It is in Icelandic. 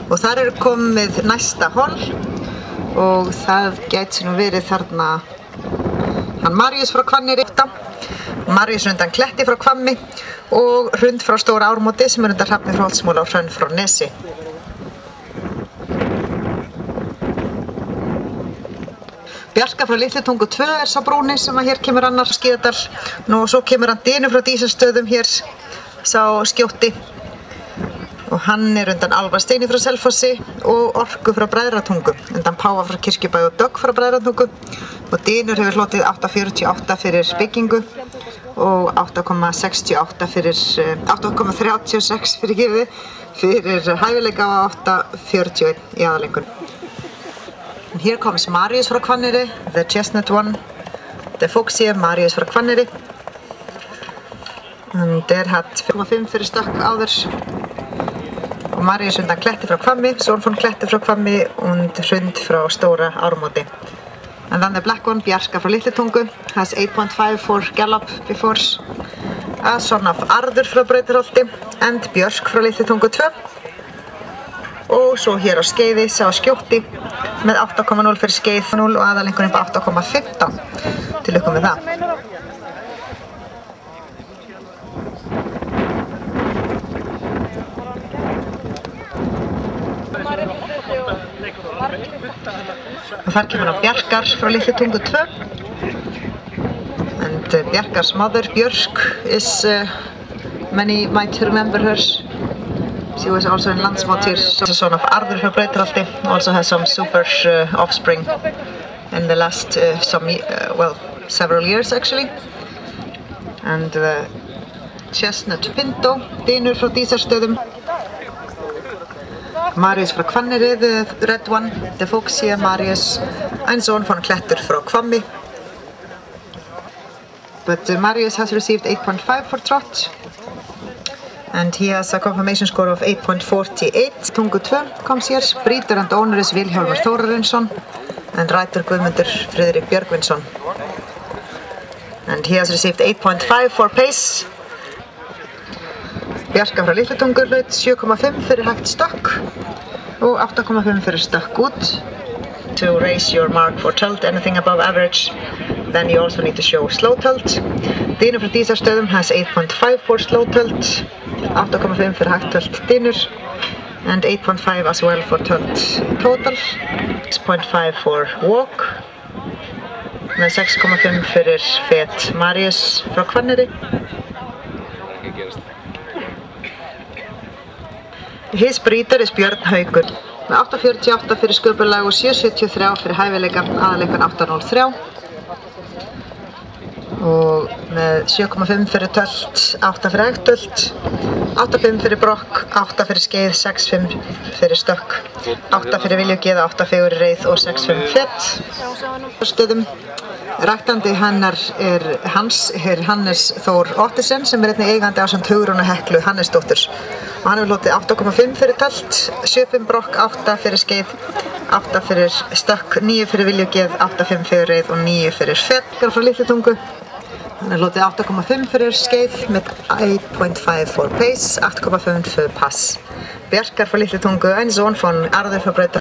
Og þar komið næsta hol og það gæti nú verið þarna hann Maríus frá Hvanneyri, Maríus undan Kletti frá Hvammi og Hrund frá Stóra Ármóti sem undan Hrafni frá Holtsmúla og Hrönn frá Nesi. Bjarka frá Litlutungu 2 sá brúni sem hér kemur annar Skíðadal. Nú og svo kemur hann Dinu frá Dísarstöðum hér, sá skjótti. Og hann undan Alva Steini frá Selfossi og Orku frá Bræðratungu, undan Páfa frá Kirkjubæ og Dögg frá Bræðratungu. Og Dynur hefur hlotið 8,48 fyrir byggingu og 8,68 fyrir 8,36 fyrir hæfileika og 8,41 í aðalengun. And here comes Marius frá Hvanneyri, the chestnut one, the Fuchsia, Marius frá Hvanneyri. And hatt 5,5 fyrir stökk áður. Og Marius undan Kletti frá Hvammi, son von Kletti frá Hvammi und Hrund frá Stóra Ármóti. And then the black one, Bjarka frá Litlutungu, has 8.5 for gallop before. A son of Arður frá Brautarholti and Björk frá Litlutungu 2. Og svo hér á skeiði sá skjótti með 8,0 fyrir skeið 0 og aðalengurinn på 8,15. Til lukku með það. Og þar kemur hann Bjarkar frá Litlutungu 2. And Bjarkar's mother, Björk, is many might remember her. She was also in Landsmóttir, the son of Arður frá Brautarholti, also has some super offspring in the last several years actually. And the chestnut Pinto, Dynur frá Dísarstöðum. Marius frá Hvanneyri, the red one, the Fuchsia, Marius, ein son von Klettur frá Hvammi. But Marius has received 8.5 for trot. And he has a confirmation score of 8.48. Tungu 2 comes here. Breeder and owner is Vilhjálmur Þórarinsson and rider Guðmundur Friðrik Björgvinsson. And he has received 8.5 for pace. Bjarka frá Litlutungu hlaut 7,5 fyrir hægt stökk og 8,5 fyrir stökk út. To raise your mark for tölt, anything above average, then you also need to show slow tölt. Dynur frá Dísarstöðum has 8.5 for slow tölt, 8,5 fyrir hægt tölt Dynur, and 8.5 as well for tölt total, 6.5 for walk, með 6,5 fyrir fet Marius frá Hvanneyri. His breeder is Björn Haukur, með 8,48 fyrir sköpulag og 7,73 fyrir hæfileika, aðalengan 8,03. Og með 7,5 fyrir tölt, 8 fyrir hægt tölt, 8,5 fyrir brokk, 8 fyrir skeið, 6,5 fyrir stökk, 8 fyrir viljugeða, 8 fyrir reið og 6,5 fett. Stöðum. Ræktandi hennar Hannes Þór Ottesen sem einnig eigandi ásamt Hugrúnu Heklu Hannesdóttur. Og hann hefur hlotið 8,5 fyrir tölt, 7,5 brokk, 8 fyrir skeið, 8 fyrir stökk, 9 fyrir viljugeð, 8,5 fyrir reið og 9 fyrir fett. Frá Litlutungu. Hann hefur hlotið 8,5 fyrir skeið með 8.5 for pace, 8,5 fyrir pass. Bjarkar frá Litlutungu, ein son von Arður frá Brautarholti.